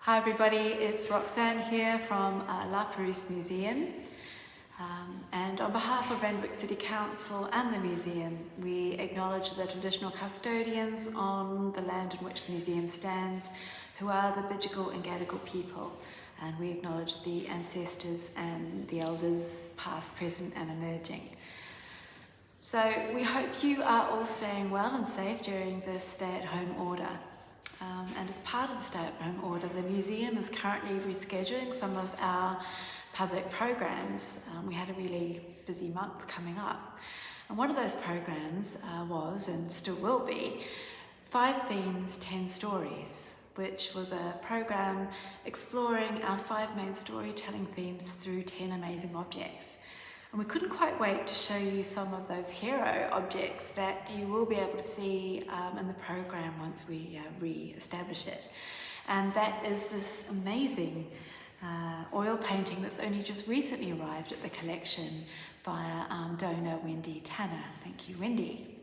Hi everybody, it's Roxanne here from Perouse Museum, and on behalf of Randwick City Council and the museum, we acknowledge the traditional custodians on the land in which the museum stands, who are the Bidjigal and Gadigal people, and we acknowledge the ancestors and the elders past, present and emerging. So we hope you are all staying well and safe during this stay-at-home order. And as part of the stay-at-home order, the museum is currently rescheduling some of our public programs. We had a really busy month coming up. And one of those programs was, and still will be, 5 Themes, 10 Stories, which was a program exploring our 5 main storytelling themes through 10 amazing objects. And we couldn't quite wait to show you some of those hero objects that you will be able to see in the program once we re-establish it. And that is this amazing oil painting that's only just recently arrived at the collection via donor Wendy Tanner. Thank you, Wendy.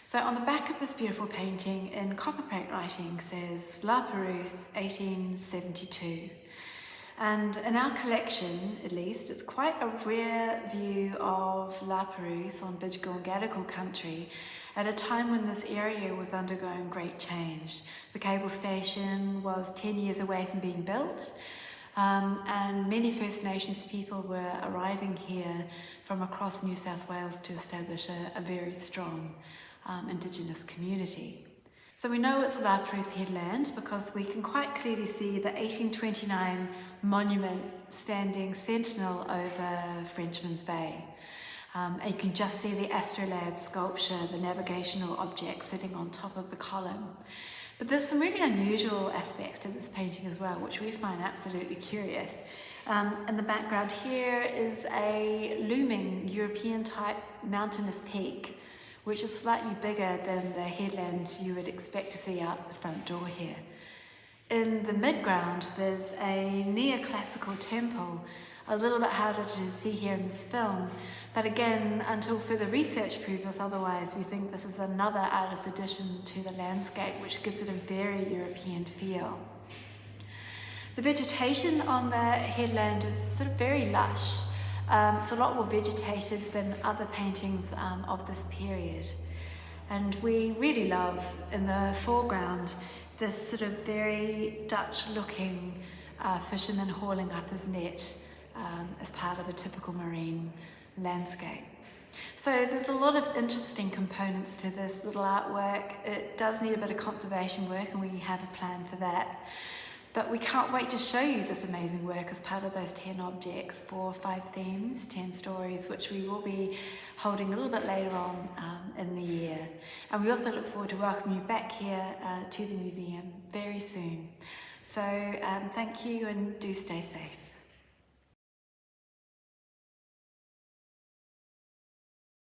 So on the back of this beautiful painting in copper plate writing says La Perouse 1872. And in our collection, at least, it's quite a rare view of La Perouse on Bidjigal and Gadigal country at a time when this area was undergoing great change. The cable station was 10 years away from being built, and many First Nations people were arriving here from across New South Wales to establish a very strong Indigenous community. So we know it's a La Perouse headland because we can quite clearly see the 1829 monument standing sentinel over Frenchman's Bay. And you can just see the astrolabe sculpture, the navigational object sitting on top of the column. But there's some really unusual aspects to this painting as well, which we find absolutely curious. In the background here is a looming European-type mountainous peak, which is slightly bigger than the headland you would expect to see out the front door here. In the midground, there's a neoclassical temple, a little bit harder to see here in this film, but again, until further research proves us otherwise, we think this is another artist's addition to the landscape, which gives it a very European feel. The vegetation on the headland is sort of very lush. It's a lot more vegetated than other paintings of this period. And we really love, in the foreground, this sort of very Dutch-looking fisherman hauling up his net as part of a typical marine landscape. So there's a lot of interesting components to this little artwork. It does need a bit of conservation work, and we have a plan for that. But we can't wait to show you this amazing work as part of those 10 objects for 5 Themes, 10 Stories, which we will be holding a little bit later on in the year. And we also look forward to welcoming you back here to the museum very soon. So thank you, and do stay safe.